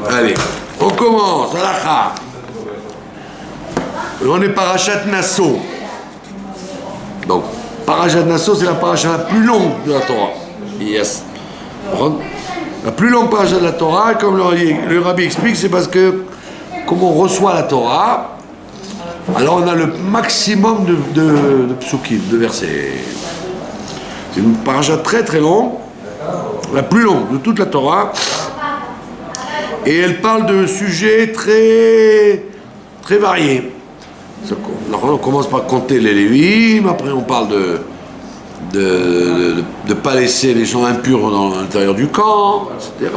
Allez, on commence, halakha. On est parachat Nasso. Donc, parachat Nasso, c'est la paracha la plus longue de la Torah. Yes. La plus longue paracha de la Torah, comme le rabbi explique, c'est parce que, comme on reçoit la Torah, alors on a le maximum de psukim, de versets. C'est une paracha très très longue, la plus longue de toute la Torah. Et elle parle de sujets très, très variés. On commence par compter les Lévim, après on parle de ne pas laisser les gens impurs dans l'intérieur du camp, etc.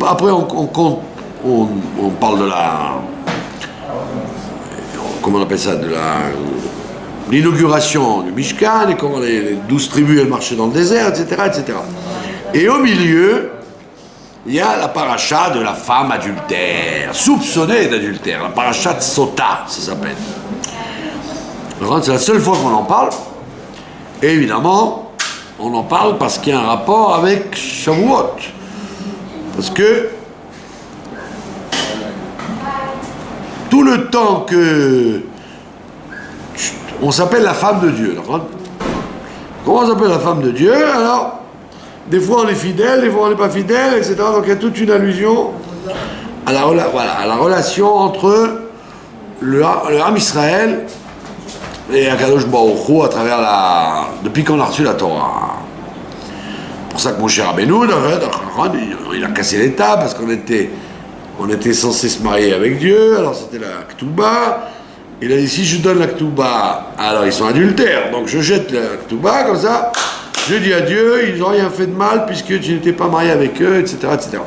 Après on parle de la... Comment on appelle ça, de l'inauguration du Mishkan, et comment les 12 tribus elles marchaient dans le désert, etc., etc. Et au milieu, il y a la paracha de la femme adultère, soupçonnée d'adultère, la paracha de Sota, ça s'appelle. C'est la seule fois qu'on en parle, et évidemment, on en parle parce qu'il y a un rapport avec Shavuot. Parce que tout le temps que on s'appelle la femme de Dieu, comment on s'appelle la femme de Dieu? Alors, des fois on est fidèle, des fois on n'est pas fidèle, etc. Donc il y a toute une allusion à la relation entre le Ham Israël et Akadosh Baruch Hu à travers depuis qu'on a reçu la Torah. C'est pour ça que mon cher Rabbeinu, il a cassé l'état parce qu'on était censé se marier avec Dieu, alors c'était la Ketouba. Il a dit, si je donne la Ketouba, alors ils sont adultères, donc je jette la Ketouba, comme ça, je dis à Dieu, ils n'ont rien fait de mal puisque tu n'étais pas marié avec eux, etc., etc.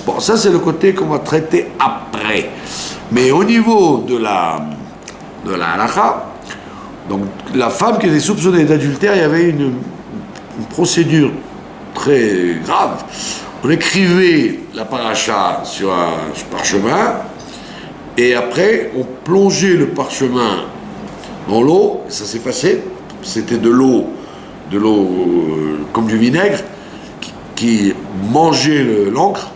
Bon, ça c'est le côté qu'on va traiter après. Mais au niveau de la halakha, donc la femme qui était soupçonnée d'adultère, il y avait une procédure très grave. On écrivait la paracha sur un parchemin, et après, on plongeait le parchemin dans l'eau, et ça s'effaçait. C'était de l'eau comme du vinaigre, qui mangeait l'encre,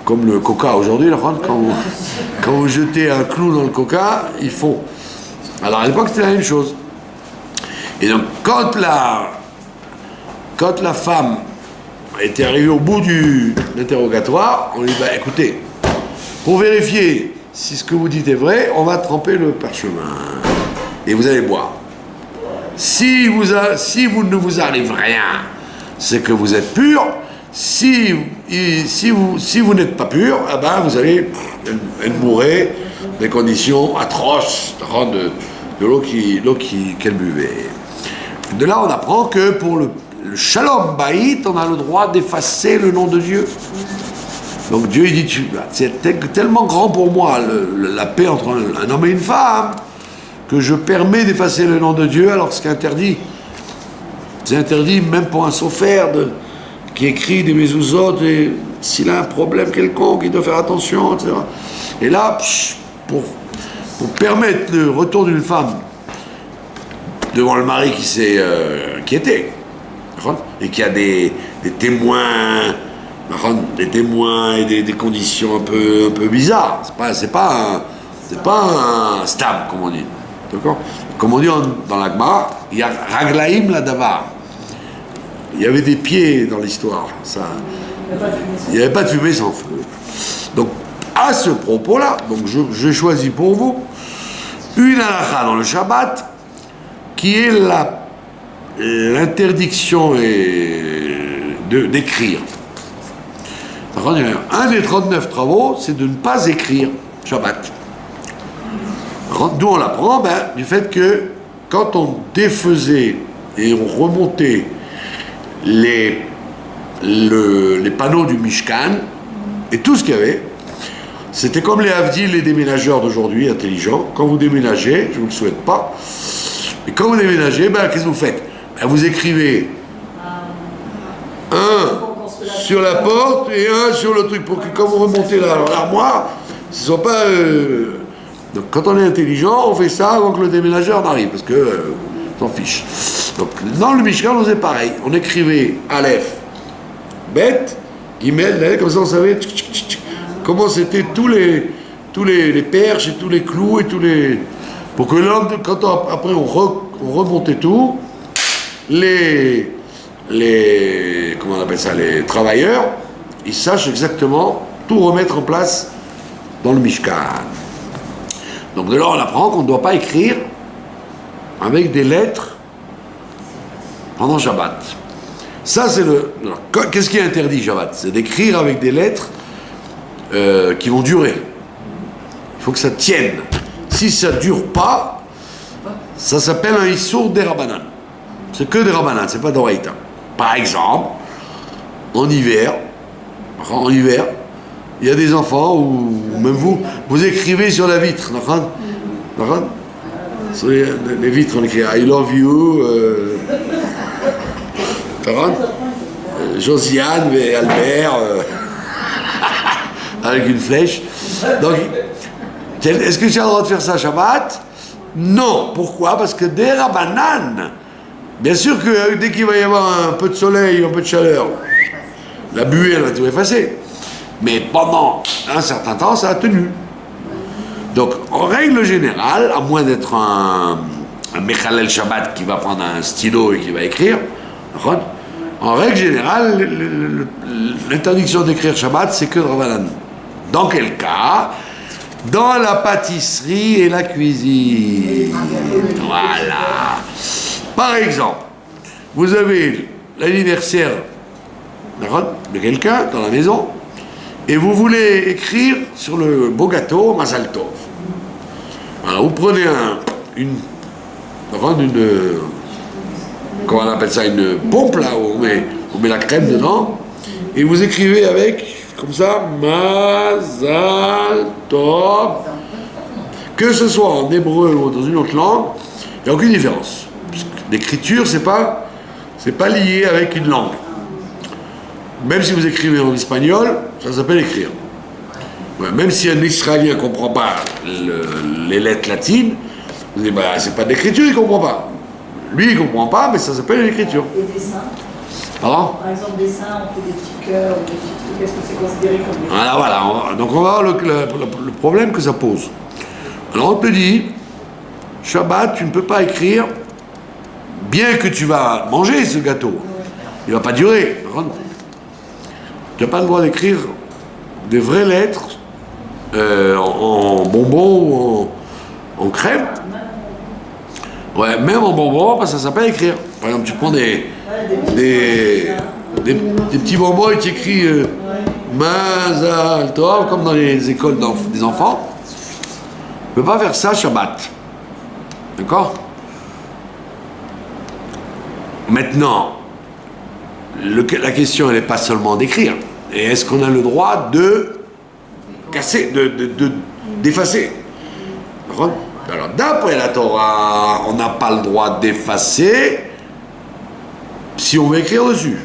comme le coca aujourd'hui. Quand vous jetez un clou dans le coca, il fond. Alors à l'époque, c'était la même chose. Et donc, quand la femme était arrivée au bout de l'interrogatoire, on lui dit, écoutez, pour vérifier si ce que vous dites est vrai, on va tremper le parchemin et vous allez boire. Si vous ne vous arrive rien, c'est que vous êtes pur. Si vous n'êtes pas pur, eh ben vous allez mourir des conditions atroces de l'eau qu'elle buvait. De là, on apprend que pour le Shalom Baït, on a le droit d'effacer le nom de Dieu. Donc Dieu il dit, c'est tellement grand pour moi la paix entre un homme et une femme que je permets d'effacer le nom de Dieu, alors ce qui est interdit. C'est interdit même pour un sophère qui écrit des mezuzot, et s'il a un problème quelconque, il doit faire attention, etc. Et là, pour permettre le retour d'une femme devant le mari qui s'est inquiété, et qui a des témoins et des conditions un peu bizarres. C'est pas un stam, comme on dit. D'accord? Comme on dit dans la Gemara, il y a raglaim la davar. Il y avait des pieds dans l'histoire. Il n'y avait pas de fumée sans feu. Donc, à ce propos-là, donc j'ai choisi pour vous une halakha dans le Shabbat qui est l'interdiction d'écrire. Un des 39 travaux, c'est de ne pas écrire Shabbat. D'où on l'apprend? Du fait que quand on défaisait et on remontait les panneaux du Mishkan et tout ce qu'il y avait, c'était comme les Havdil, les déménageurs d'aujourd'hui, intelligents. Quand vous déménagez, je ne vous le souhaite pas, et quand vous déménagez, qu'est-ce que vous faites? Vous écrivez un sur la porte et un sur le truc, pour que quand vous remontez l'armoire, ce ne soit pas... Donc quand on est intelligent, on fait ça avant que le déménageur n'arrive, parce que s'en fiche. Donc dans le Mishkan, on faisait pareil. On écrivait Aleph, Bet, Gimel, comme ça on savait comment c'était tous les perches et tous les clous et tous les... Pour que l'homme, après on remontait tout, comment on appelle ça, les travailleurs, ils sachent exactement tout remettre en place dans le Mishkan. Donc de là on apprend qu'on ne doit pas écrire avec des lettres pendant Shabbat. Ça c'est qu'est-ce qui est interdit Shabbat? C'est d'écrire avec des lettres qui vont durer. Il faut que ça tienne. Si ça ne dure pas, ça s'appelle un Issour des Rabbanan. C'est que des Rabbanan, c'est pas d'Oraïta. Par exemple, en hiver, il y a des enfants, ou même vous écrivez sur la vitre, d'accord? Sur les vitres, on écrit I love you, Josiane et Albert, avec une flèche. Donc, est-ce que tu as le droit de faire ça Shabbat? Non. Pourquoi? Parce que des Rabbanan, bien sûr que dès qu'il va y avoir un peu de soleil, un peu de chaleur, la buée, elle va tout effacer. Mais pendant un certain temps, ça a tenu. Donc, en règle générale, à moins d'être un Mechalel Shabbat qui va prendre un stylo et qui va écrire, en règle générale, l'interdiction d'écrire Shabbat, c'est que de Rabbanan. Dans quel cas? Dans la pâtisserie et la cuisine. Voilà. Par exemple, vous avez l'anniversaire de quelqu'un dans la maison et vous voulez écrire sur le beau gâteau Mazal Tov. Alors vous prenez comment on appelle ça, une pompe là où on met la crème dedans et vous écrivez avec comme ça Mazal Tov, que ce soit en hébreu ou dans une autre langue, il n'y a aucune différence. L'écriture c'est pas lié avec une langue. Même si vous écrivez en espagnol, ça s'appelle écrire. Ouais, même si un Israélien ne comprend pas les lettres latines, vous dites, c'est pas de l'écriture, il ne comprend pas. Lui, il ne comprend pas, mais ça s'appelle l'écriture. Et dessin? Pardon? Par exemple, dessin, on fait des petits cœurs, des petits trucs, est-ce que c'est considéré comme des... Voilà. Donc on va voir le problème que ça pose. Alors on te dit, Shabbat, tu ne peux pas écrire, bien que tu vas manger ce gâteau, il ne va pas durer. Tu n'as pas le droit d'écrire des vraies lettres en bonbons ou en crème. Ouais, même en bonbons, parce que ça s'appelle écrire. Par exemple, tu prends des petits bonbons et tu écris Mazal Tov, comme dans les écoles des enfants. Tu ne peux pas faire ça Shabbat. D'accord? Maintenant, la question, elle n'est pas seulement d'écrire. Et est-ce qu'on a le droit de casser, d'effacer? Alors, d'après la Torah, on n'a pas le droit d'effacer si on veut écrire dessus.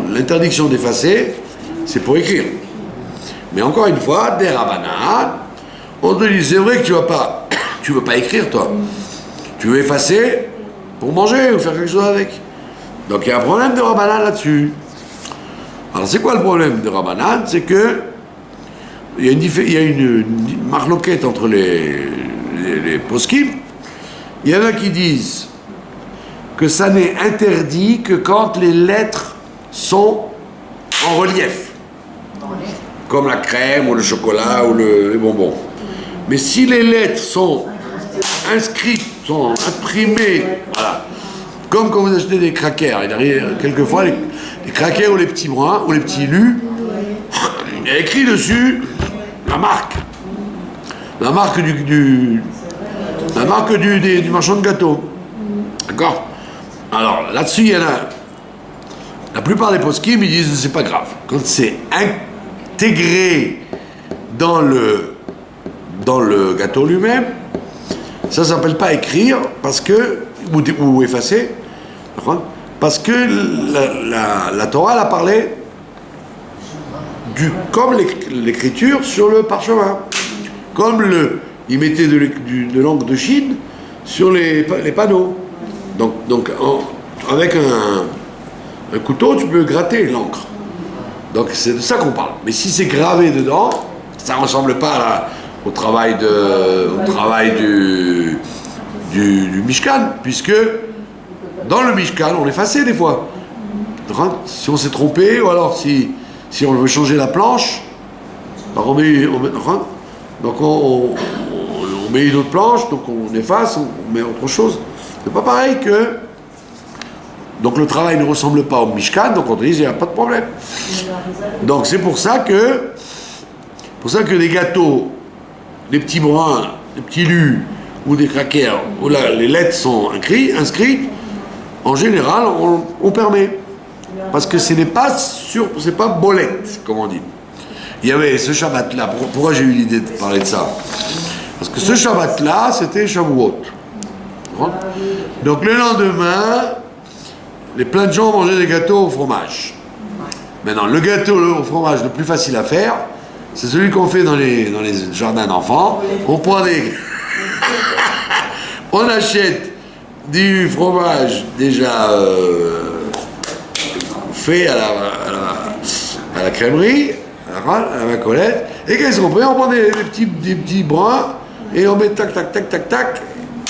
L'interdiction d'effacer, c'est pour écrire. Mais encore une fois, des Rabbanan, on te dit, c'est vrai que tu veux pas écrire, toi. Tu veux effacer pour manger ou faire quelque chose avec. Donc il y a un problème de Rabbanan là-dessus. Alors c'est quoi le problème de Rabbanan? C'est que il y a une marloquette entre les poskim. Il y en a qui disent que ça n'est interdit que quand les lettres sont en relief, comme la crème ou le chocolat ou les bonbons. Mais si les lettres sont inscrites, sont imprimées, voilà, comme quand vous achetez des crackers, il arrive quelquefois les crackers ou les petits bruns ou les petits lus, il y a écrit dessus la marque du marchand de gâteaux. D'accord? Alors là-dessus, il y en a. La plupart des poskim, ils disent c'est pas grave. Quand c'est intégré dans le gâteau lui-même, ça s'appelle pas écrire parce que ou effacer, parce que la Torah elle a parlé comme l'écriture sur le parchemin, comme ils mettaient de l'encre de Chine sur les panneaux. Donc avec un couteau, tu peux gratter l'encre. Donc c'est de ça qu'on parle. Mais si c'est gravé dedans, ça ne ressemble pas au travail du Mishkan, puisque dans le Mishkan, on effaçait des fois. Si on s'est trompé, ou alors si on veut changer la planche, alors on met une autre planche, donc on efface, on met autre chose. C'est pas pareil que... Donc le travail ne ressemble pas au Mishkan, donc on dit il n'y a pas de problème. Donc c'est pour ça que les gâteaux, les petits bruns, les petits lus, ou des crackers, où les lettres sont inscrites, en général, on permet. Parce que ce n'est pas c'est pas bolette, comme on dit. Il y avait ce Shabbat-là, pourquoi j'ai eu l'idée de parler de ça? Parce que ce Shabbat-là, c'était Shavuot. Donc le lendemain, plein de gens mangeaient des gâteaux au fromage. Maintenant, le gâteau au fromage le plus facile à faire, c'est celui qu'on fait dans les jardins d'enfants. On prend on achète du fromage déjà fait à la crèmerie, à la Macolette, et qu'est-ce qu'on fait? On prend des petits bruns et on met tac, tac, tac, tac, tac,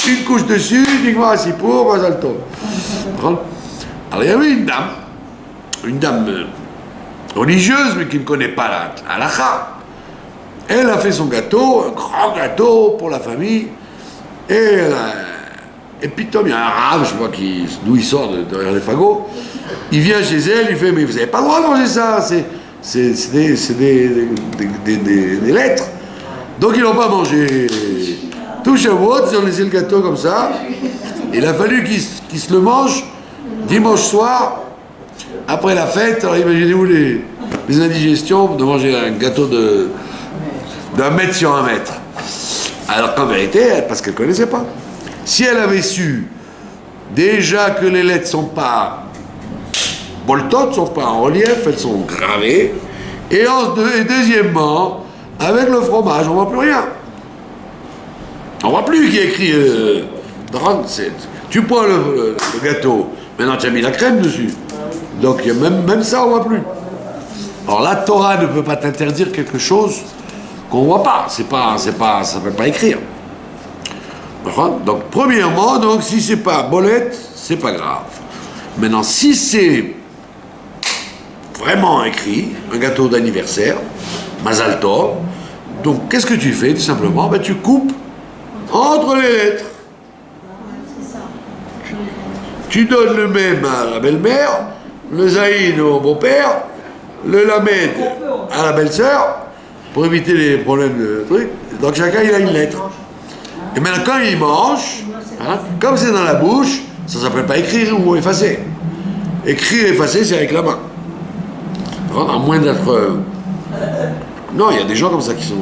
une couche dessus, uniquement assis pour, Mazal Tov. Alors il y avait une dame religieuse, mais qui ne connaît pas la halakha. Elle a fait son gâteau, un grand gâteau pour la famille, et puis Tom, il y a un rave, je vois d'où il sort derrière les fagots, il vient chez elle, il fait, mais vous n'avez pas le droit de manger ça, c'est des lettres. Donc ils n'ont pas mangé tout Shavuot, ils ont laissé le gâteau comme ça. Il a fallu qu'ils se le mangent dimanche soir, après la fête. Alors imaginez-vous les indigestions de manger un gâteau d'1 mètre sur 1 mètre. Alors qu'en vérité, parce qu'elle ne connaissait pas. Si elle avait su déjà que les lettres ne sont pas boltotes, ne sont pas en relief, elles sont gravées, et deuxièmement, avec le fromage, on ne voit plus rien. On ne voit plus qui écrit 37. Tu prends le gâteau, maintenant tu as mis la crème dessus. Donc même ça, on ne voit plus. Alors la Torah ne peut pas t'interdire quelque chose qu'on ne voit pas. Ça ne peut pas écrire. Donc premièrement, si c'est pas bolette, c'est pas grave. Maintenant, si c'est vraiment écrit, un gâteau d'anniversaire, Mazal Tov, donc qu'est-ce que tu fais tout simplement? Tu coupes entre les lettres. Tu donnes le même à la belle-mère, le zaïn au beau-père, le lamed à la belle-sœur, pour éviter les problèmes de trucs. Donc chacun il a une lettre. Et maintenant quand il mange, comme c'est dans la bouche, ça ne s'appelle pas écrire ou effacer. Écrire et effacer, c'est avec la main. À moins d'être... Non, il y a des gens comme ça qui sont...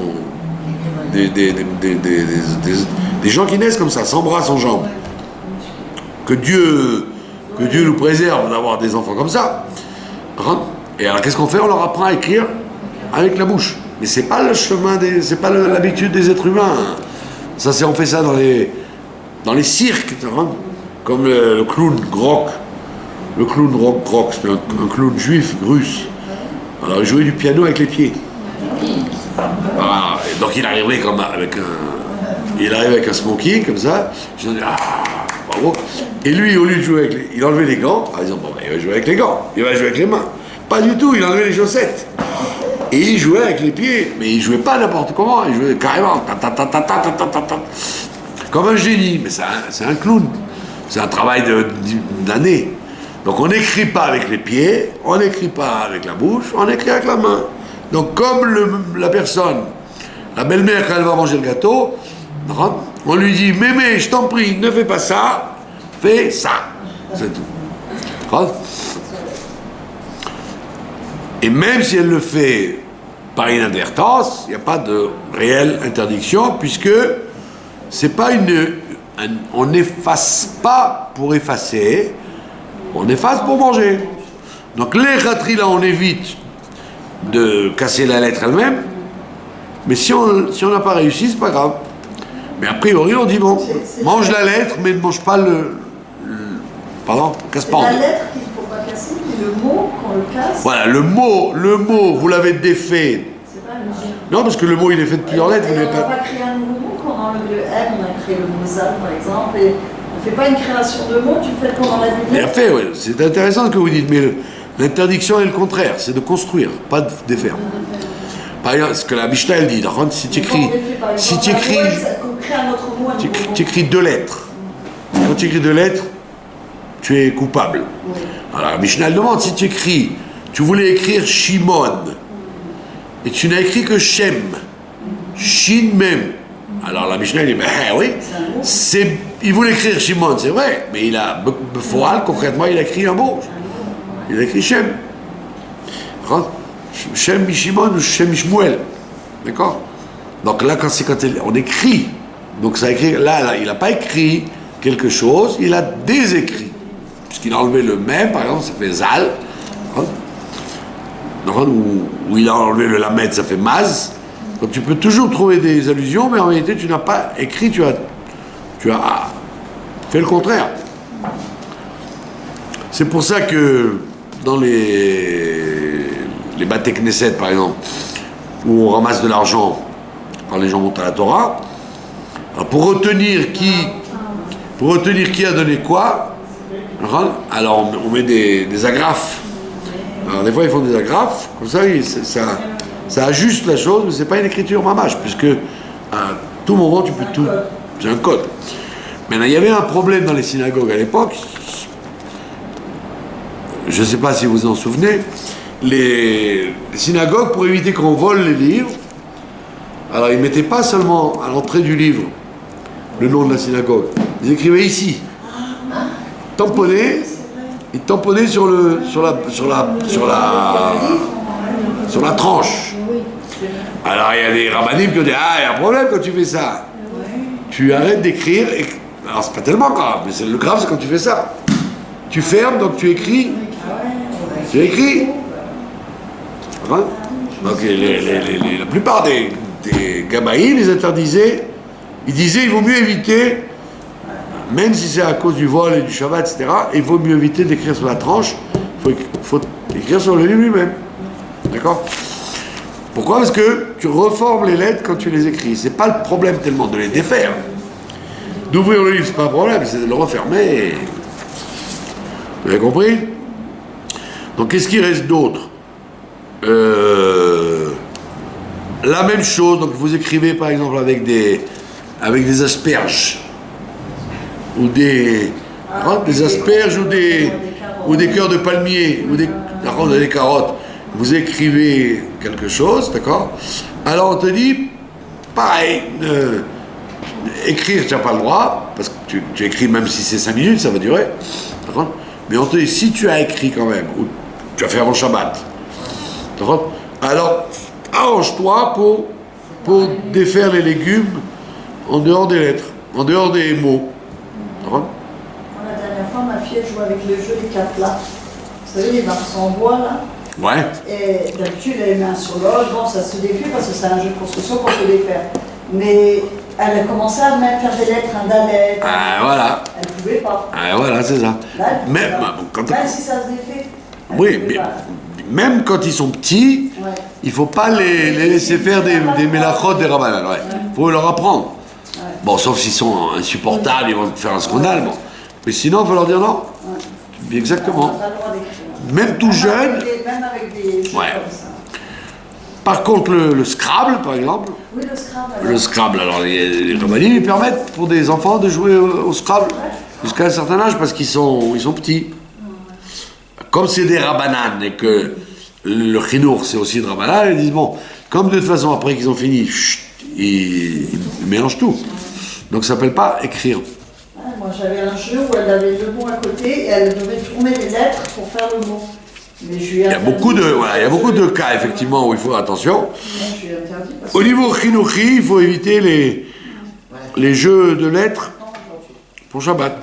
Des gens qui naissent comme ça, sans bras, sans jambes. Que Dieu nous préserve d'avoir des enfants comme ça. Et alors qu'est-ce qu'on fait? On leur apprend à écrire avec la bouche. Mais c'est pas le chemin c'est pas l'habitude des êtres humains. Ça, on fait ça dans les cirques, comme le clown Grok. Le clown Grok, c'est un clown juif russe. Alors il jouait du piano avec les pieds. Voilà. Donc il arrivait avec un smoking comme ça. Je dis bravo. Et lui, au lieu de jouer il enlevait les gants. Par exemple, il va jouer avec les gants. Il va jouer avec les mains. Pas du tout. Il enlevait les chaussettes. Et il jouait avec les pieds. Mais il jouait pas n'importe comment. Il jouait carrément. Comme un génie. Mais c'est un clown. C'est un travail d'années. Donc on n'écrit pas avec les pieds, on n'écrit pas avec la bouche, on écrit avec la main. Donc comme la personne, la belle-mère quand elle va manger le gâteau, on lui dit « Mémé, je t'en prie, ne fais pas ça, fais ça. » C'est tout. Et même si elle le fait par inadvertance, il n'y a pas de réelle interdiction, puisque c'est pas on n'efface pas pour effacer, on efface pour manger. Donc les rateries là, on évite de casser la lettre elle-même, mais si on n'a pas réussi, c'est pas grave. Mais a priori, on dit bon, mange la lettre, mais ne mange pas pardon, casse pas en deux. La lettre qu'il ne faut pas cassé, mais le mot, quand on le casse, Voilà, le mot, vous l'avez défait. c'est pas le J. Non, parce que le mot, il est fait de plusieurs lettres. Vous Et n'avez on va pas... créer un nouveau mot, quand on enlève le M, on a créé le mot ZAL par exemple, et on ne fait pas une création de mots, tu fais qu'on enlève une Bien lettre. fait, oui. C'est intéressant ce que vous dites, mais l'interdiction est le contraire, c'est de construire, pas de défaire. Par exemple, ce que la Mishnah, elle dit, par contre, si tu écris, si tu écris, On crée un autre mot, un nouveau mot. tu écris 2 lettres, quand tu écris 2 lettres, tu es coupable. Oui. Alors la Mishnah, elle demande, si tu écris, tu voulais écrire Shimon, et tu n'as écrit que Shem, Shin Mem. Alors la Mishnah, elle dit, ben oui, il voulait écrire Shimon, c'est vrai, mais il a, Beforal, concrètement, il a écrit un mot. Il a écrit Shem. Shem Mishimon ou Shem Mishmuel. D'accord? Donc là, quand on écrit, donc ça écrit, là, il n'a pas écrit quelque chose, il a désécrit. Puisqu'il a enlevé le même, par exemple, ça fait Zal. Ou il a enlevé le Lamed, ça fait Maz. Donc tu peux toujours trouver des allusions, mais en réalité, tu n'as pas écrit, tu as fait le contraire. C'est pour ça que dans les Baté Knesset, par exemple, où on ramasse de l'argent quand les gens montent à la Torah, alors pour retenir qui a donné quoi, alors on met des agrafes. Alors des fois ils font des agrafes, comme ça ça ajuste la chose, mais c'est pas une écriture mamache, puisque à tout moment tu peux tout. C'est un code. Maintenant, il y avait un problème dans les synagogues à l'époque. Je ne sais pas si vous vous en souvenez. Les synagogues, pour éviter qu'on vole les livres, alors ils ne mettaient pas seulement à l'entrée du livre le nom de la synagogue. Ils écrivaient ici. Tamponné. Ils tamponnaient sur la tranche. Alors il y a des rabbinim qui ont dit, ah, il y a un problème quand tu fais ça. Tu arrêtes d'écrire. Alors c'est pas tellement grave, mais le grave c'est quand tu fais ça. Tu fermes, donc tu écris. Tu écris. Hein? Donc la plupart des gabaïs les interdisaient. Ils disaient il vaut mieux éviter, même si c'est à cause du vol et du Shabbat, etc., il vaut mieux éviter d'écrire sur la tranche. Il faut écrire sur le livre lui-même. D'accord? Pourquoi? Parce que tu reformes les lettres quand tu les écris. C'est pas le problème tellement de les défaire. D'ouvrir le livre, c'est pas un problème, c'est de le refermer. Vous avez compris? Donc qu'est-ce qui reste d'autre? La même chose, donc vous écrivez par exemple avec des asperges ou des asperges ou des cœurs de palmier ou des carottes. Vous écrivez quelque chose, d'accord? Alors on te dit, pareil, écrire tu n'as pas le droit, parce que tu écris même si c'est 5 minutes, ça va durer, d'accord? Mais on te dit, si tu as écrit quand même, ou tu as fait avant Shabbat, d'accord? Alors arrange-toi pour défaire les légumes en dehors des lettres, en dehors des mots. D'accord? La dernière fois, ma fille elle jouait avec le jeu des 4 plats. Vous savez, les morceaux en bois là. Ouais. Et d'habitude, elle met un sur l'autre. Bon, ça se défait parce que c'est un jeu de construction qu'on peut les faire. Mais elle a commencé à même faire des lettres, un dalet. Ah, voilà. Elle ne pouvait pas. Ah, voilà, c'est ça. Là, elle pouvait Même, pas. Même si ça se défait. oui, mais même quand ils sont petits, ouais. Il ne faut pas les laisser faire des mélachot, des rabbanan. Ouais. Il faut leur apprendre. Ouais. Bon, sauf s'ils sont insupportables, ils vont faire un scandale. Bon. Mais sinon, il faut leur dire non. Ouais. Exactement. Même tout jeune. Même avec des jeux ouais. comme ça. Par contre, le Scrabble, par exemple. Oui, le Scrabble. Le Scrabble, alors les rabbanim, ils permettent pour des enfants de jouer au Scrabble jusqu'à un certain âge parce qu'ils sont petits. Comme c'est des rabbanan et que le chinour c'est aussi de rabbanan, ils disent bon, comme de toute façon après qu'ils ont fini, chut, ils mélangent tout. Donc ça s'appelle pas écrire. Ouais, moi j'avais un jeu où elle avait le mot à côté et elle devait tourner les lettres pour faire le mot. Mais je lui ai il y a beaucoup de cas effectivement où il faut attention. Moi, je lui ai interdit parce Au niveau chinouchi, il faut éviter les jeux de lettres pour Shabbat.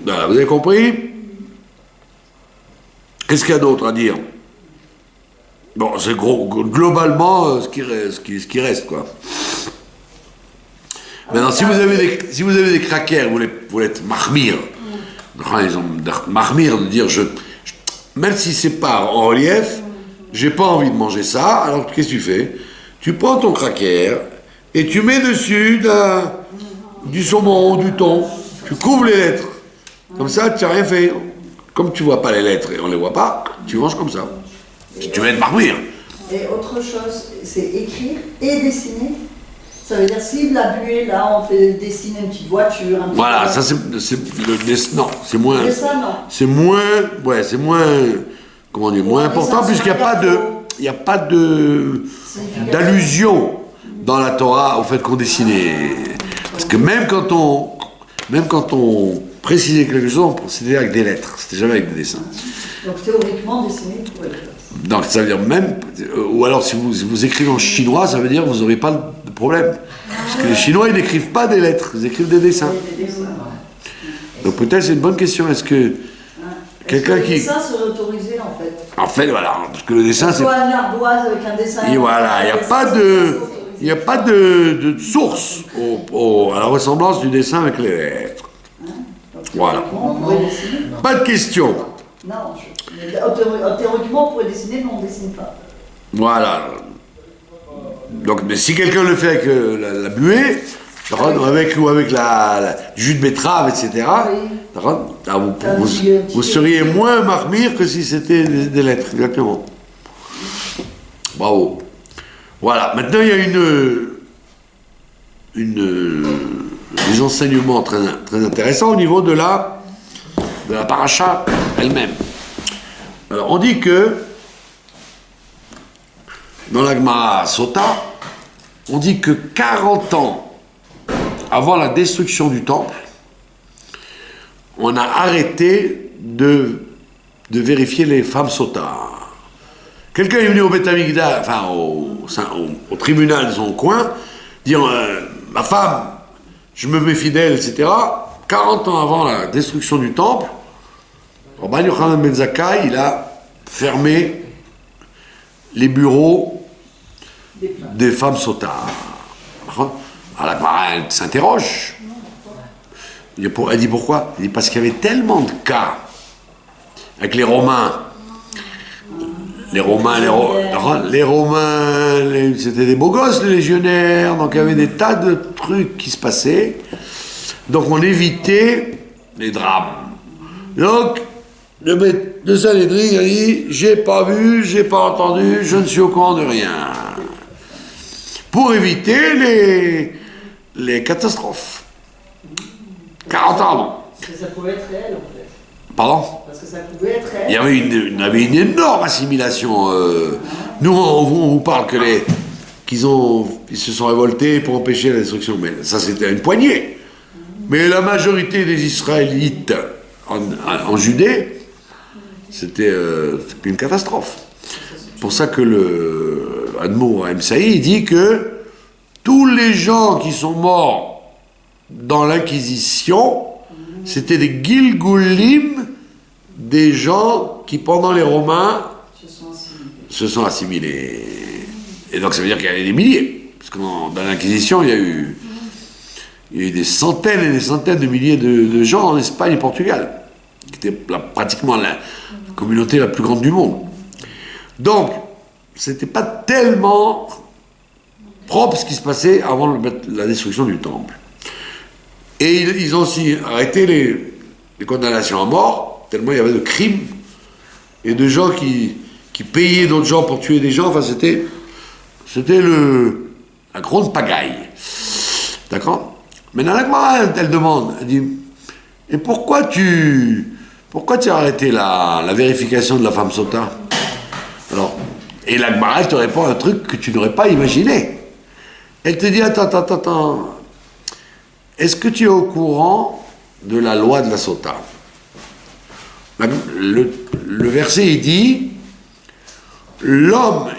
Voilà, vous avez compris? Qu'est-ce qu'il y a d'autre à dire? Bon, c'est globalement ce qui reste, quoi. Maintenant, si vous avez des craquers, vous voulez être mahmir, ils ont marmire de dire même si c'est pas en relief, j'ai pas envie de manger ça, alors qu'est-ce que tu fais? Tu prends ton cracker et tu mets dessus du saumon ou du thon, tu couvres les lettres. Comme ça, tu n'as rien fait. Comme tu vois pas les lettres et on les voit pas, tu manges comme ça. Si tu veux être marmire. Et autre chose, c'est écrire et dessiner. Ça veut dire, si la buée, là, on fait dessiner une petite voiture, un petit Voilà, peu. ça c'est le dessin. Non, c'est moins. Mais ça, non. C'est moins. Ouais, c'est moins. Comment dire, moins important, puisqu'il n'y a pas d'allusion dans la Torah au fait qu'on dessinait. Parce que même quand on précisait quelque chose, c'était avec des lettres, c'était jamais avec des dessins. Donc théoriquement, dessiner pourrait le faire. Donc ça veut dire même, ou alors si vous écrivez en chinois, ça veut dire que vous n'aurez pas de problème. Parce que les Chinois, ils n'écrivent pas des lettres, ils écrivent des dessins. Donc peut-être c'est une bonne question, est-ce que quelqu'un qui... Le dessin serait autorisé en fait. En fait, voilà, parce que le dessin c'est... Soit une ardoise avec un dessin... Et voilà, il n'y a pas de source à la ressemblance du dessin avec les lettres. Voilà. Pas de question. Non, théoriquement, on pourrait dessiner, mais on ne dessine pas. Voilà. Donc, mais si quelqu'un le fait avec la buée, ou avec du jus de betterave, etc., vous seriez moins marmire que si c'était des lettres, exactement. Bravo. Voilà. Maintenant, il y a des enseignements très, très intéressants au niveau de la paracha elle-même. Alors, on dit que dans la Gemara Sota, on dit que 40 ans avant la destruction du temple, on a arrêté de vérifier les femmes Sota. Quelqu'un est venu au Beth Amikdash, enfin au tribunal de son coin, dire ma femme, je me mets fidèle, etc. 40 ans avant la destruction du temple, Rabban Yochanan ben Zakkai, il a fermé les bureaux des femmes Sota. Alors elle s'interroge. Elle dit pourquoi? Elle dit parce qu'il y avait tellement de cas avec les Romains. Les Romains, c'était des beaux gosses, les légionnaires, donc il y avait des tas de trucs qui se passaient. Donc on évitait les drames. Donc, le Sanhédrin a dit, j'ai pas vu, j'ai pas entendu, je ne suis au courant de rien. Pour éviter les catastrophes. 40 ans avant. Parce que ça pouvait être réel, en fait. Pardon? Parce que ça pouvait être réel. Il y avait une énorme assimilation. Nous, on vous parle qu'ils se sont révoltés pour empêcher la destruction. Mais ça, c'était une poignée. Mais la majorité des Israélites en Judée, c'était une catastrophe. C'est pour ça que le Admour Emsaï dit que tous les gens qui sont morts dans l'Inquisition, c'était des Gilgulim, des gens qui, pendant les Romains, se sont assimilés. Et donc ça veut dire qu'il y avait des milliers. Parce que dans l'Inquisition, il y a eu des centaines et des centaines de milliers de gens en Espagne et Portugal, qui était pratiquement la communauté la plus grande du monde. Donc, c'était pas tellement propre ce qui se passait avant la destruction du temple. Et ils ont aussi arrêté les condamnations à mort, tellement il y avait de crimes et de gens qui payaient d'autres gens pour tuer des gens. Enfin, c'était la grande pagaille. D'accord? Maintenant, la Gemara, elle demande, elle dit, et pourquoi tu as arrêté la vérification de la femme Sota? Alors, et la Gemara, elle te répond un truc que tu n'aurais pas imaginé. Elle te dit, attends, est-ce que tu es au courant de la loi de la Sota? Le verset, il dit, l'homme,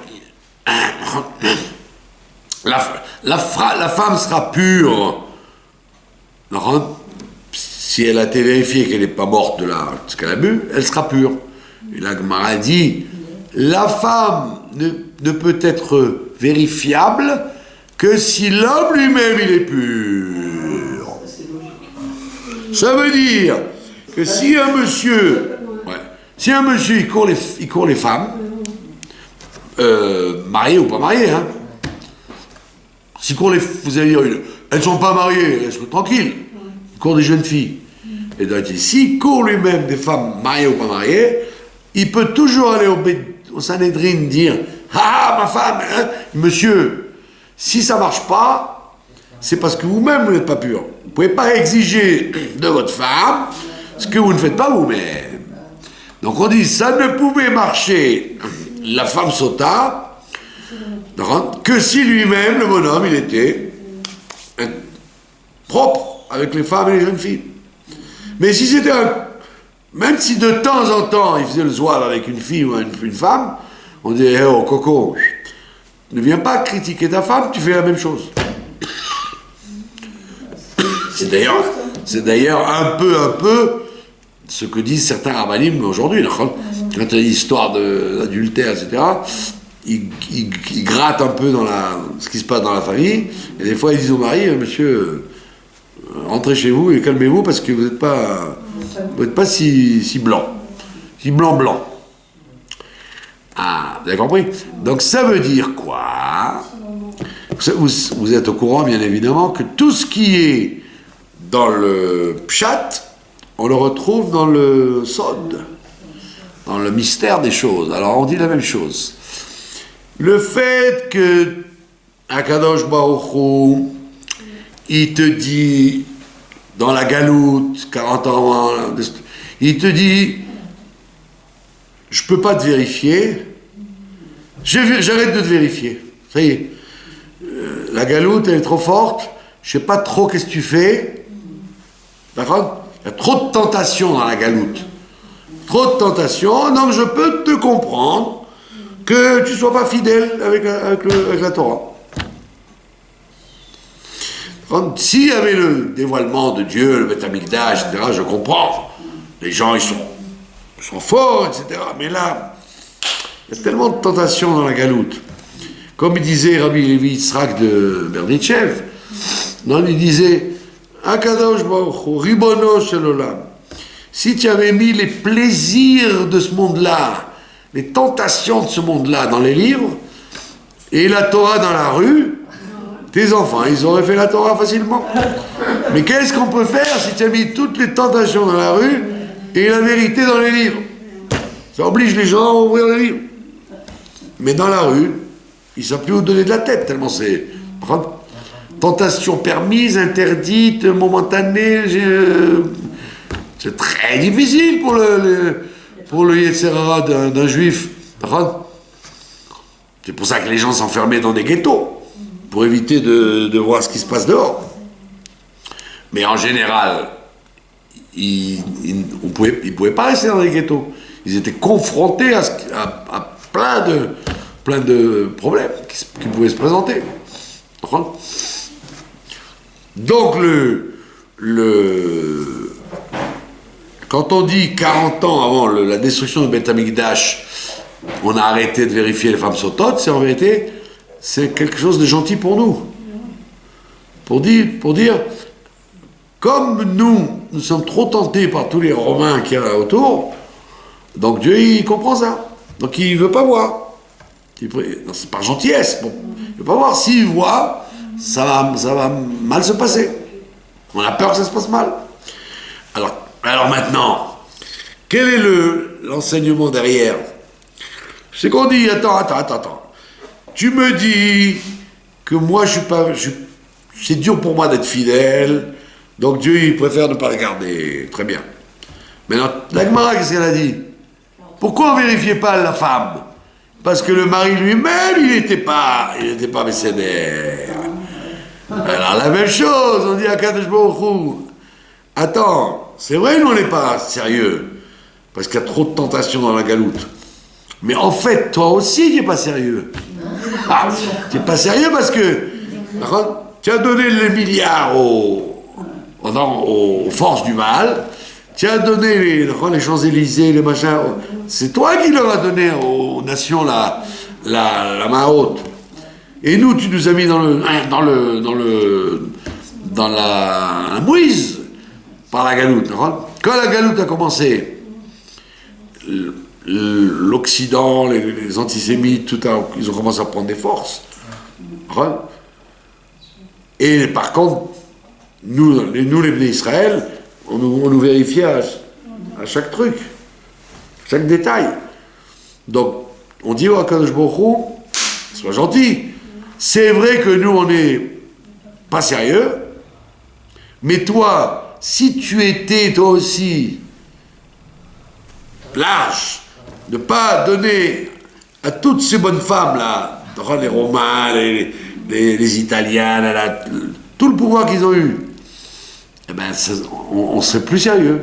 la femme sera pure, si elle a été vérifiée qu'elle n'est pas morte de ce qu'elle a bu, elle sera pure. Et la Gemara dit, la femme ne peut être vérifiable que si l'homme lui-même il est pur. Ça veut dire que si un monsieur, il court les femmes, mariées ou pas mariées, hein. Vous allez dire, elles ne sont pas mariées, laisse-le tranquille. Il court des jeunes filles. Et donc, s'il court lui-même des femmes mariées ou pas mariées, il peut toujours aller au Sanhedrin dire ah, ma femme, hein, monsieur, si ça ne marche pas, c'est parce que vous-même vous n'êtes pas pur. Vous ne pouvez pas exiger de votre femme ce que vous ne faites pas vous-même. Donc on dit ça ne pouvait marcher, la femme sauta, que si lui-même, le bonhomme, il était propre avec les femmes et les jeunes filles. Mais si c'était même si de temps en temps il faisait le zouave avec une fille ou une femme, on disait hey, oh Coco, ne viens pas critiquer ta femme, tu fais la même chose. C'est d'ailleurs un peu ce que disent certains rabbinim aujourd'hui. Quand il y a une histoire d'adultère, etc., ils grattent un peu dans ce qui se passe dans la famille, et des fois ils disent au mari, monsieur, rentrez chez vous et calmez-vous parce que vous n'êtes pas si blanc. Si blanc. Ah, vous avez compris? Donc ça veut dire quoi? Vous êtes au courant, bien évidemment, que tout ce qui est dans le pshat, on le retrouve dans le sod, dans le mystère des choses. Alors on dit la même chose. Le fait que Akadosh Baruch Hu, il te dit, dans la galoute, 40 ans avant, il te dit, je ne peux pas te vérifier, j'arrête de te vérifier. Ça y est, la galoute, elle est trop forte, je ne sais pas trop qu'est-ce que tu fais. D'accord? Il y a trop de tentations dans la galoute. Trop de tentations, donc je peux te comprendre que tu ne sois pas fidèle avec la Torah. S'il y avait le dévoilement de Dieu, le Beth Amikdash, etc., je comprends. Les gens, ils sont forts, etc. Mais là, il y a tellement de tentations dans la galoute. Comme il disait Rabbi Levi Yitzhak de Berditchev, il disait Akadosh Baruch Hu, Ribono Shel Olam, si tu avais mis les plaisirs de ce monde-là, les tentations de ce monde-là dans les livres, et la Torah dans la rue, tes enfants, ils auraient fait la Torah facilement. Mais qu'est-ce qu'on peut faire si tu as mis toutes les tentations dans la rue et la vérité dans les livres? Ça oblige les gens à ouvrir les livres. Mais dans la rue, ils ne savent plus où donner de la tête, tellement c'est... Tentation permise, interdite, momentanée, c'est très difficile pour le Yetzer Hara d'un juif. C'est pour ça que les gens s'enfermaient dans des ghettos, pour éviter de voir ce qui se passe dehors. Mais en général, ils ne pouvaient pas rester dans les ghettos. Ils étaient confrontés à plein de problèmes qui pouvaient se présenter. Donc, quand on dit 40 ans avant la destruction de Beth Amikdash, on a arrêté de vérifier les femmes sototes, c'est en vérité, c'est quelque chose de gentil pour nous. Pour dire, comme nous sommes trop tentés par tous les Romains qu'il y a autour, donc Dieu, il comprend ça. Donc il ne veut pas voir. Non, c'est par gentillesse. Bon, il ne veut pas voir. S'il voit, ça va mal se passer. On a peur que ça se passe mal. Alors maintenant, quel est l'enseignement derrière? C'est qu'on dit, attends. Tu me dis que moi, c'est dur pour moi d'être fidèle, donc Dieu, il préfère ne pas regarder. Très bien. Maintenant, la Gemara, qu'est-ce qu'elle a dit? Pourquoi on ne vérifiait pas la femme? Parce que le mari lui-même, il n'était pas mécénaire. Alors la même chose, on dit à Kadosh Baruch Hu, attends, c'est vrai, nous on n'est pas sérieux, parce qu'il y a trop de tentations dans la galoute. Mais en fait, toi aussi, tu n'es pas sérieux. Tu n'es pas sérieux parce que tu as donné les milliards aux forces du mal, tu as donné les Champs-Élysées, les machins, c'est toi qui leur as donné aux nations la main haute. Et nous, tu nous as mis dans la mouise. par la galoute. Quand la galoute a commencé, l'Occident, les antisémites, ils ont commencé à prendre des forces. Et par contre, nous les Bnei Israël, on nous vérifiait à chaque truc, chaque détail. Donc, on dit au HaKadosh Baruch Hu, sois gentil. C'est vrai que nous, on n'est pas sérieux, mais toi, si tu étais toi aussi large, de ne pas donner à toutes ces bonnes femmes-là, les Romains, les Italiens, tout le pouvoir qu'ils ont eu, eh ben, on serait plus sérieux.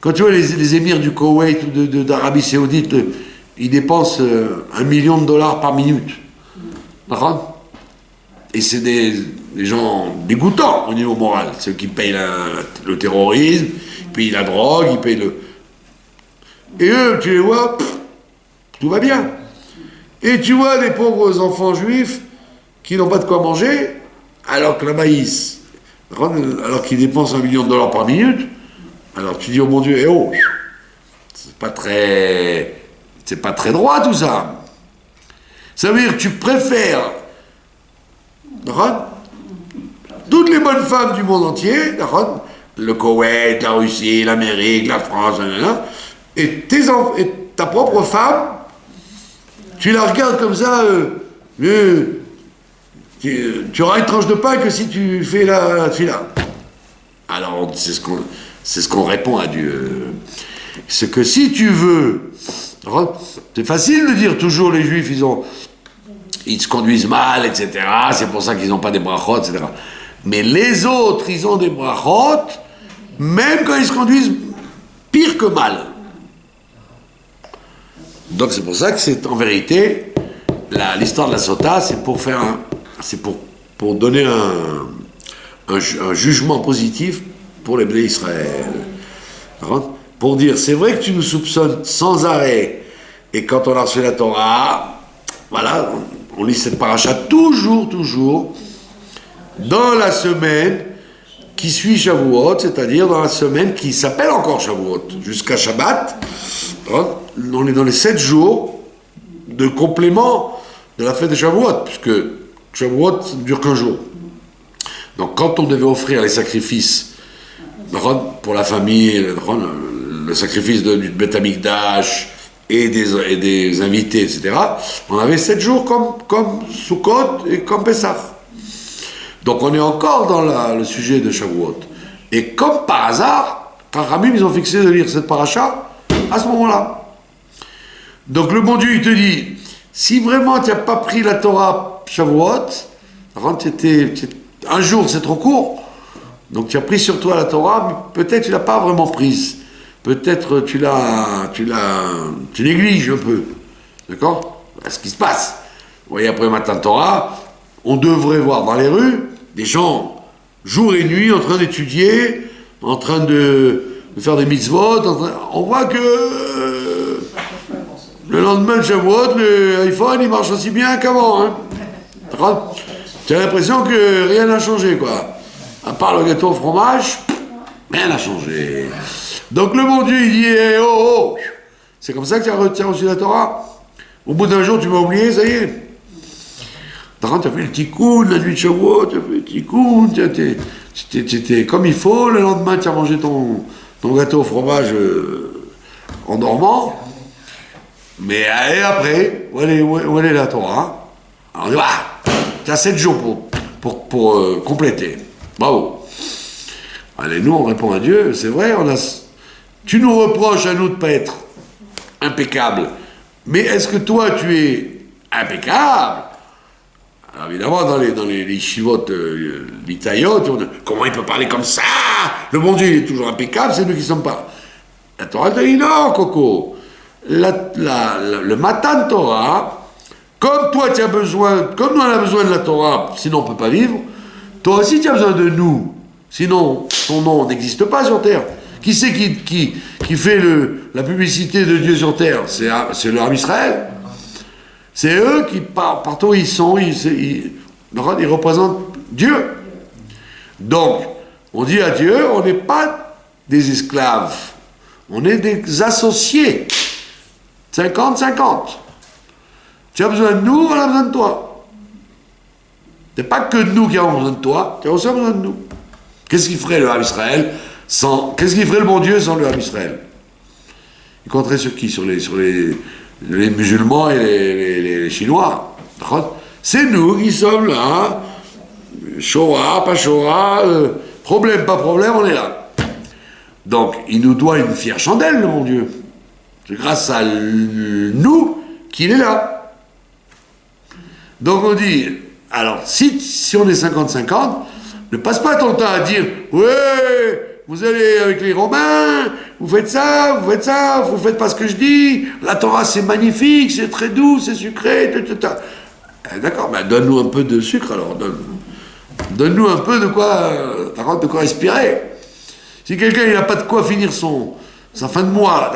Quand tu vois les émirs du Koweït ou d'Arabie Saoudite, ils dépensent $1 million par minute. D'accord ? Et c'est des gens dégoûtants au niveau moral. Ceux qui payent le terrorisme, ils payent la drogue, ils payent le... Et eux, tu les vois, tout va bien. Et tu vois des pauvres enfants juifs qui n'ont pas de quoi manger, alors que la maïs, alors qu'ils dépensent $1 million par minute, alors tu dis, oh mon Dieu, eh oh, c'est pas très droit tout ça. Ça veut dire que tu préfères toutes les bonnes femmes du monde entier, le Koweït, la Russie, l'Amérique, la France, et ta propre femme, tu la regardes comme ça, tu auras une tranche de pain que si tu fais la fila. Alors, c'est ce qu'on répond à Dieu. C'est que si tu veux, c'est facile de dire toujours les Juifs, ils se conduisent mal, etc. C'est pour ça qu'ils n'ont pas des brachot, etc. Mais les autres, ils ont des brachot, même quand ils se conduisent pire que mal. Donc c'est pour ça que c'est en vérité l'histoire de la sota, c'est pour donner un jugement positif pour les Bnei Israël. Pour dire, c'est vrai que tu nous soupçonnes sans arrêt, et quand on a reçu la Torah, voilà, on lit cette paracha toujours, dans la semaine qui suit Shavuot, c'est-à-dire dans la semaine qui s'appelle encore Shavuot, jusqu'à Shabbat. On est dans les 7 jours de complément de la fête de Shavuot, puisque Shavuot ne dure qu'un jour. Donc quand on devait offrir les sacrifices pour la famille, le sacrifice du Beth Amikdash et des invités, etc., on avait 7 jours comme Sukkot et comme Pessah. Donc on est encore dans le sujet de Shavuot. Et comme par hasard, Chachamim, ils ont fixé de lire cette paracha à ce moment-là. Donc le bon Dieu, il te dit, si vraiment tu n'as pas pris la Torah Shavuot, un jour c'est trop court, donc tu as pris sur toi la Torah, mais peut-être tu ne l'as pas vraiment prise. Peut-être tu négliges un peu. D'accord ? Voilà ce qui se passe. Vous voyez, après Matin Torah, on devrait voir dans les rues des gens, jour et nuit, en train d'étudier, en train de faire des mitzvot. On voit que le lendemain de Shavuot, le iPhone, il marche aussi bien qu'avant. Hein. Tu as l'impression que rien n'a changé, quoi. À part le gâteau au fromage, rien n'a changé. Donc le bon Dieu, il dit, eh, oh, c'est comme ça que tu as reçu la Torah. Au bout d'un jour, tu m'as oublié, ça y est. Tu as fait le tikkun, la nuit de Shavuot, tu as fait le tikkun, t'étais comme il faut, le lendemain, tu as mangé ton gâteau au fromage en dormant. Mais et après, où est la Torah? Alors on dit, tu as 7 jours pour compléter. Bravo. Allez, nous, on répond à Dieu, c'est vrai, tu nous reproches à nous de ne pas être impeccables, mais est-ce que toi, tu es impeccable? Alors évidemment, dans les shivot l'itayot, comment il peut parler comme ça? Le bon Dieu, il est toujours impeccable, c'est nous qui ne sommes pas. La Torah te dit non, Coco. Le Matan Torah, comme toi tu as besoin, comme nous on a besoin de la Torah, sinon on ne peut pas vivre, toi aussi tu as besoin de nous, sinon ton nom n'existe pas sur terre. Qui c'est qui fait la publicité de Dieu sur terre? C'est le Ham Israël. C'est eux qui, partout où ils sont, ils représentent Dieu. Donc, On dit à Dieu, on n'est pas des esclaves, on est des associés. 50-50. Tu as besoin de nous, on a besoin de toi. C'est pas que nous qui avons besoin de toi, tu as aussi besoin de nous. Qu'est-ce qu'il ferait le Ham Israël sans... Qu'est-ce qu'il ferait le bon Dieu sans le Ham Israël? Il compterait sur qui? Sur les musulmans et les Chinois. C'est nous qui sommes là. Shoah, pas Shoah, problème, pas problème, on est là. Donc, il nous doit une fière chandelle, le bon Dieu. C'est grâce à nous qu'il est là. Donc on dit, alors, si on est 50-50, ne passe pas ton temps à dire, ouais, vous allez avec les Romains, vous faites ça, vous faites pas ce que je dis, la Torah c'est magnifique, c'est très doux, c'est sucré, d'accord, ben donne-nous un peu de sucre alors, donne-nous un peu de quoi respirer. Si quelqu'un il n'a pas de quoi finir sa fin de mois,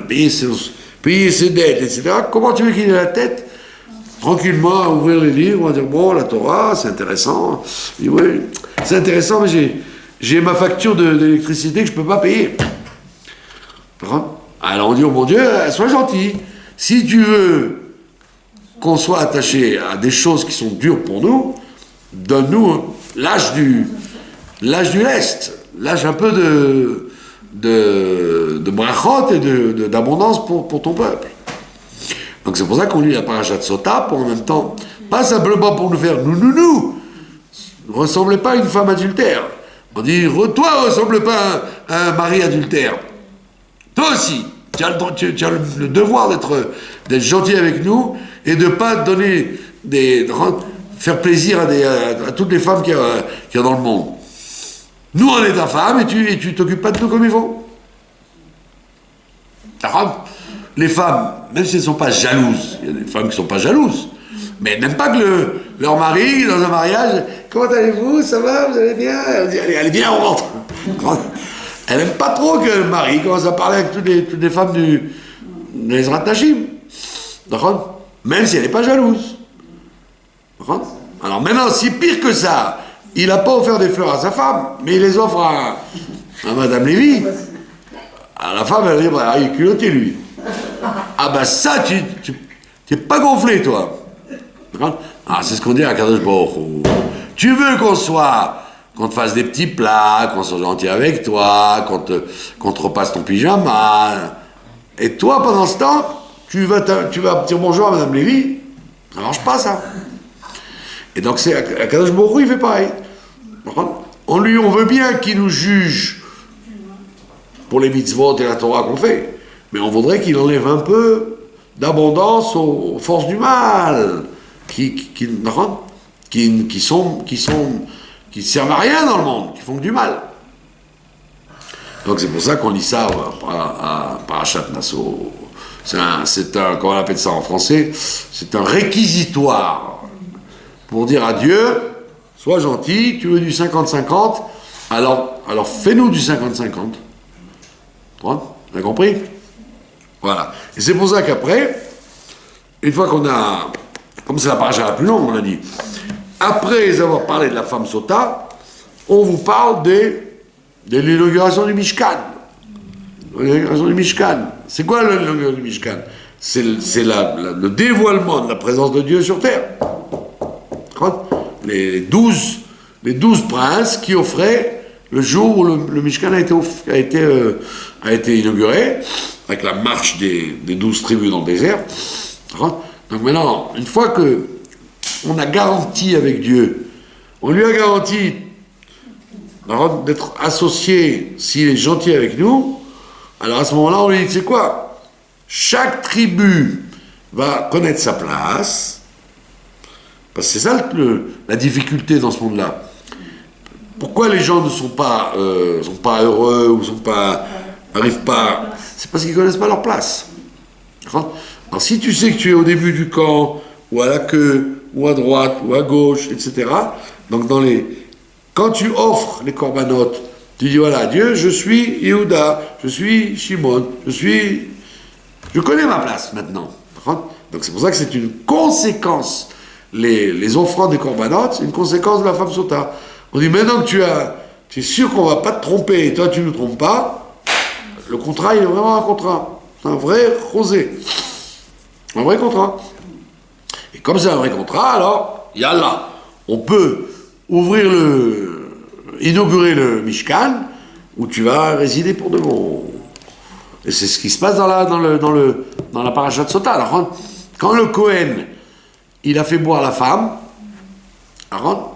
payer ses dettes, etc., comment tu veux qu'il ait la tête tranquillement à ouvrir les livres, on va dire, bon, la Torah, c'est intéressant. Et oui, c'est intéressant, mais j'ai ma facture d'électricité que je ne peux pas payer. Alors on dit, oh mon Dieu, sois gentil. Si tu veux qu'on soit attaché à des choses qui sont dures pour nous, donne-nous l'âge du lest, l'âge un peu de brachot et d'abondance pour ton peuple. Donc c'est pour ça qu'on lit la parashat Sota, pour en même temps, pas simplement pour nous faire nous, ne ressemblez pas à une femme adultère. On dit, toi, ressemble pas à un mari adultère. Toi aussi, tu as le devoir d'être gentil avec nous et de ne pas donner faire plaisir à toutes les femmes qu'il y a dans le monde. Nous, on est ta femme et tu t'occupes pas de nous comme il faut. Les femmes, même si elles ne sont pas jalouses, il y a des femmes qui ne sont pas jalouses, mais elles n'aiment pas que leur mari, dans un mariage, comment allez-vous, ça va, vous allez bien? Elle dit, allez, viens, on rentre. Elle n'aime pas trop que le mari commence à parler avec toutes les femmes des Ratnachim. D'accord? Même si elle n'est pas jalouse. D'accord? Alors maintenant, si pire que ça, il n'a pas offert des fleurs à sa femme, mais il les offre à Madame Lévy. Alors la femme, elle dit, bah, il est culotté, lui. Ah ben ça, tu n'es pas gonflé, toi. Ah, c'est ce qu'on dit à Kadosh Baruch Hu. Tu veux qu'on te fasse des petits plats, qu'on soit gentil avec toi, qu'on te repasse ton pyjama. Et toi, pendant ce temps, tu vas dire bonjour à Madame Lévy. Ça marche pas, ça. Et donc, à Kadosh Baruch Hu, il fait pareil. On veut bien qu'il nous juge pour les mitzvot et la Torah qu'on fait. Mais on voudrait qu'il enlève un peu d'abondance aux forces du mal, qui servent à rien dans le monde, qui font que du mal. Donc c'est pour ça qu'on lit ça à Parashat Naso. C'est un, comment on appelle ça en français, c'est un réquisitoire pour dire à Dieu, sois gentil, tu veux du 50-50, alors fais-nous du 50-50. Vous avez compris? Voilà. Et c'est pour ça qu'après, une fois qu'on a, comme c'est la page la plus longue, on a dit, après avoir parlé de la femme Sota, on vous parle de l'inauguration du Mishkan. L'inauguration du Mishkan. C'est quoi l'inauguration du Mishkan? C'est le dévoilement de la présence de Dieu sur terre. Les 12 princes qui offraient le jour où le Mishkan a été inauguré, avec la marche des 12 tribus dans le désert. Donc maintenant, une fois qu'on a garanti avec Dieu, on lui a garanti d'être associé s'il est gentil avec nous, alors à ce moment-là, on lui dit, c'est quoi? Chaque tribu va connaître sa place, parce que c'est ça la difficulté dans ce monde-là. Pourquoi les gens ne sont pas heureux ou n'arrivent pas? C'est parce qu'ils ne connaissent pas leur place. Alors si tu sais que tu es au début du camp, ou à la queue, ou à droite, ou à gauche, etc., donc quand tu offres les corbanotes, tu dis voilà, Dieu, je suis Yehuda, je suis Shimon, je connais ma place maintenant. Donc c'est pour ça que c'est une conséquence. Les offrandes des corbanotes, c'est une conséquence de la femme Sota. On dit maintenant que c'est sûr qu'on va pas te tromper, et toi tu ne nous trompes pas, le contrat, il est vraiment un contrat. C'est un vrai rosé. Un vrai contrat. Et comme c'est un vrai contrat, alors, yallah, on peut inaugurer le Mishkan, où tu vas résider pour de bon. Et c'est ce qui se passe dans la paracha de Sota. Alors, quand le Kohen, il a fait boire la femme, alors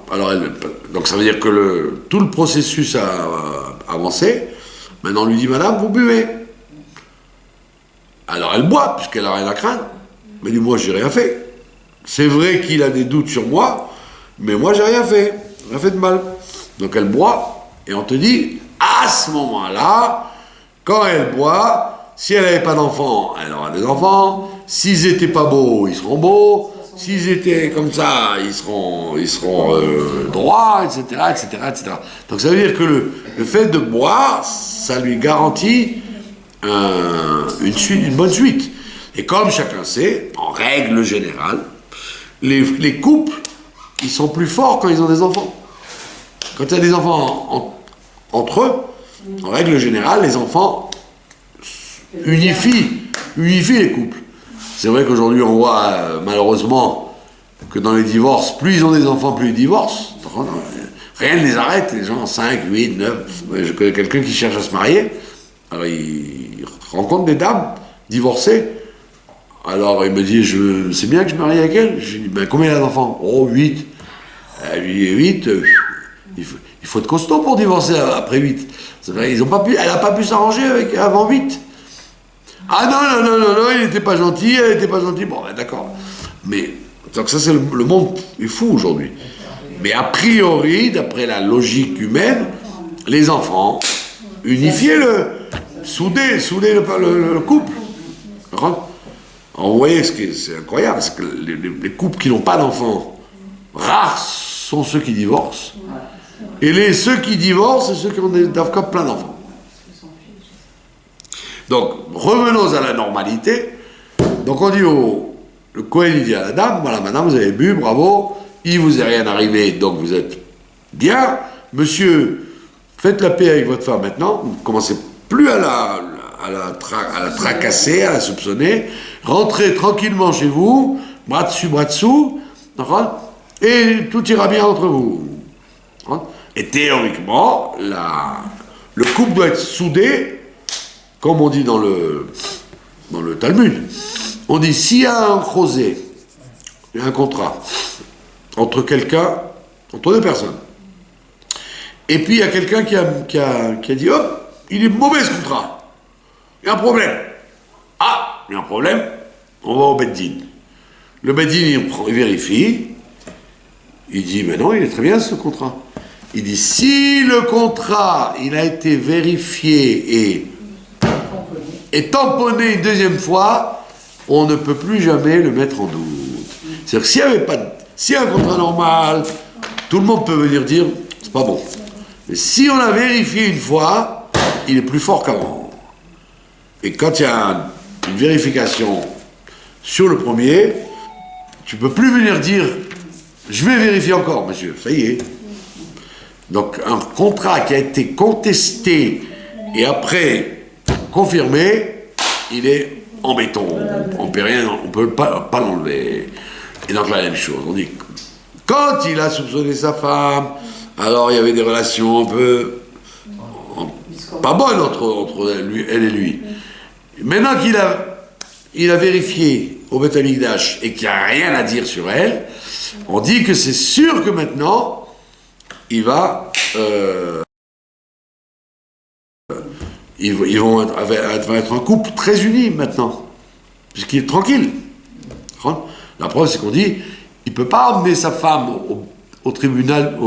donc ça veut dire que tout le processus a avancé. Maintenant, on lui dit, madame, vous buvez. Alors elle boit, puisqu'elle n'a rien à craindre. Mais du moi, j'ai rien fait. C'est vrai qu'il a des doutes sur moi, mais moi, j'ai rien fait. Rien fait de mal. Donc elle boit, et on te dit, à ce moment-là, quand elle boit, si elle n'avait pas d'enfants, elle aura des enfants. S'ils n'étaient pas beaux, ils seront beaux. S'ils étaient comme ça, ils seront droits, etc., etc., etc. Donc ça veut dire que le fait de boire, ça lui garantit une bonne suite. Et comme chacun sait, en règle générale, les couples, ils sont plus forts quand ils ont des enfants. Quand il y a des enfants entre eux, en règle générale, les enfants unifient les couples. C'est vrai qu'aujourd'hui, on voit malheureusement que dans les divorces, plus ils ont des enfants, plus ils divorcent. Rien ne les arrête, les gens, 5, 8, 9. Je connais quelqu'un qui cherche à se marier. Alors, il rencontre des dames divorcées. Alors, il me dit, c'est bien que je me marie avec elle. Je lui dis, ben, combien il a d'enfants? Oh, 8. Elle lui dit, 8, il faut être costaud pour divorcer après 8. Elle n'a pas pu s'arranger avant 8. Ah non, il n'était pas gentil, elle n'était pas gentille. Bon, ben, d'accord. Mais, donc ça, c'est le monde est fou aujourd'hui. Mais a priori, d'après la logique humaine, les enfants, souder le couple. Alors, vous voyez, c'est incroyable, parce que les couples qui n'ont pas d'enfants, rares sont ceux qui divorcent. Et ceux qui divorcent, c'est ceux qui ont plein d'enfants. Donc, revenons à la normalité. Donc, on dit le Kohen, il dit à la dame, voilà, madame, vous avez bu, bravo, il vous est rien arrivé, donc vous êtes bien. Monsieur, faites la paix avec votre femme maintenant, vous ne commencez plus à la tracasser, à la soupçonner, rentrez tranquillement chez vous, bras dessous, et tout ira bien entre vous. Et théoriquement, le couple doit être soudé, comme on dit dans le Talmud. On dit, s'il y a un chosé, il y a un contrat, entre deux personnes, et puis il y a quelqu'un qui a dit, hop, il est mauvais ce contrat, il y a un problème. Ah, il y a un problème, on va au Beddin. Le Beddin, il vérifie, il dit, mais non, il est très bien ce contrat. Il dit, si le contrat, il a été vérifié et tamponné une deuxième fois, on ne peut plus jamais le mettre en doute. C'est-à-dire que s'il y a un contrat normal, tout le monde peut venir dire, c'est pas bon. Mais si on l'a vérifié une fois, il est plus fort qu'avant. Et quand il y a une vérification sur le premier, tu peux plus venir dire, je vais vérifier encore, monsieur, ça y est. Donc un contrat qui a été contesté et après confirmé, il est en béton, on ne peut pas l'enlever. Et donc la même chose, on dit, quand il a soupçonné sa femme, alors il y avait des relations un peu pas bonnes entre elle et lui. Maintenant qu'il a vérifié au Beth Amikdash et qu'il n'y a rien à dire sur elle, on dit que c'est sûr que maintenant, il va être un couple très uni maintenant, puisqu'il est tranquille. La preuve, c'est qu'on dit, il ne peut pas emmener sa femme au tribunal,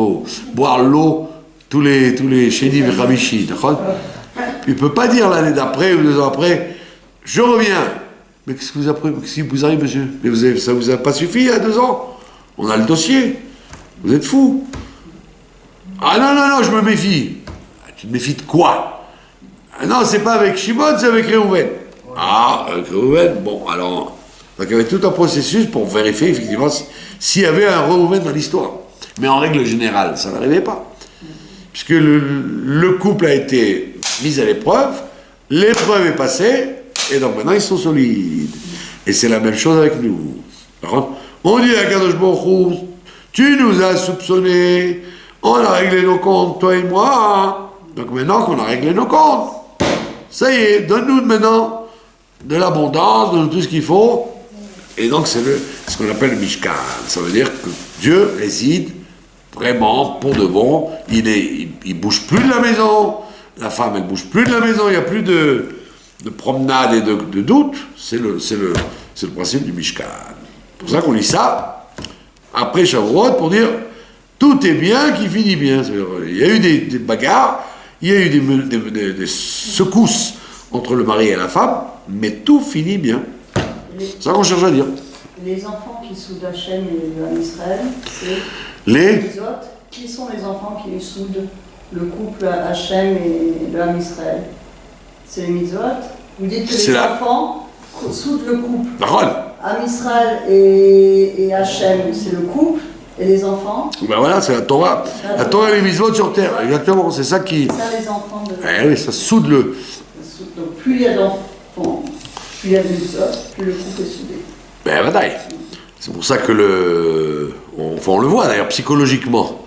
boire l'eau tous les Sheni et Khamishi. Il ne peut pas dire l'année d'après ou 2 ans après, je reviens. Mais qu'est-ce qui vous arrive, monsieur? Mais ça ne vous a pas suffi il y a 2 ans? On a le dossier. Vous êtes fou. Ah non, je me méfie. Tu te méfies de quoi? Ah non, c'est pas avec Shimon, c'est avec Réhouven. Ah, avec Réhouven, bon, alors... Donc il y avait tout un processus pour vérifier effectivement s'il y avait un Réhouven dans l'histoire. Mais en règle générale, ça n'arrivait pas. puisque le couple a été mis à l'épreuve est passée, et donc maintenant ils sont solides. Et c'est la même chose avec nous. Par contre, on dit à Kadosh Baruch Hu, tu nous as soupçonnés, on a réglé nos comptes, toi et moi. Donc maintenant qu'on a réglé nos comptes, ça y est, donne-nous maintenant de l'abondance, donne-nous tout ce qu'il faut. Et donc c'est ce qu'on appelle le Mishkan. Ça veut dire que Dieu réside vraiment pour de bon. Il bouge plus de la maison. La femme, elle bouge plus de la maison. Il n'y a plus de promenade et de doute. C'est le principe du Mishkan. C'est pour ça qu'on lit ça après Shavuot pour dire tout est bien qui finit bien. Il y a eu des bagarres, il y a eu des secousses entre le mari et la femme, mais tout finit bien. C'est ça qu'on cherche à dire. Les enfants qui soudent Hachem et le Ham Israël, c'est les autres. Qui sont les enfants qui soudent le couple Hachem et le Ham Israël? C'est les mitzvot. Vous dites que les enfants soudent le couple. Ham Israël et Hachem, c'est le couple. Et les enfants? Ben voilà, c'est la Torah. La Torah et les mitzvot sur terre. Exactement, c'est ça qui... C'est ça les enfants de... Eh oui, ça soude le... Donc plus il y a d'enfants, plus il y a de mitzvot, plus le couple est soudé. Ben voilà. C'est pour ça que on le voit d'ailleurs psychologiquement.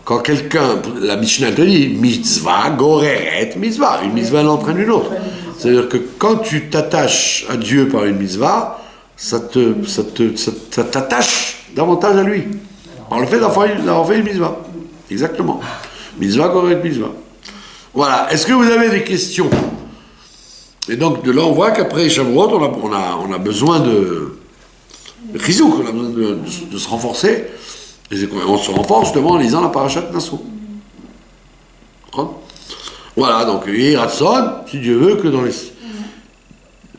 Quand quelqu'un, la Mishnah te dit, mitzvah, goreret, mitzvah. Une mitzvah l'entraîne une autre. C'est-à-dire que quand tu t'attaches à Dieu par une mitzvah, ça t'attache davantage à lui. Par le fait d'avoir fait une mitzvah. Exactement. Mitzvah, goreret, mitzvah. Voilà. Est-ce que vous avez des questions? Et donc de là, on voit qu'après Shavuot, on a besoin de chizouk, on a besoin de se renforcer. Et on se renforce justement en lisant la parashat Nassau. Voilà, donc Hiratson, si Dieu veut, que dans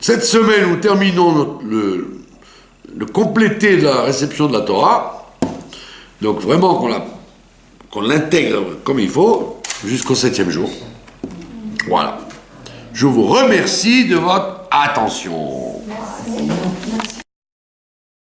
cette semaine, nous terminons le complété de la réception de la Torah. Donc vraiment qu'on l'intègre comme il faut jusqu'au 7e jour. Voilà. Je vous remercie de votre attention.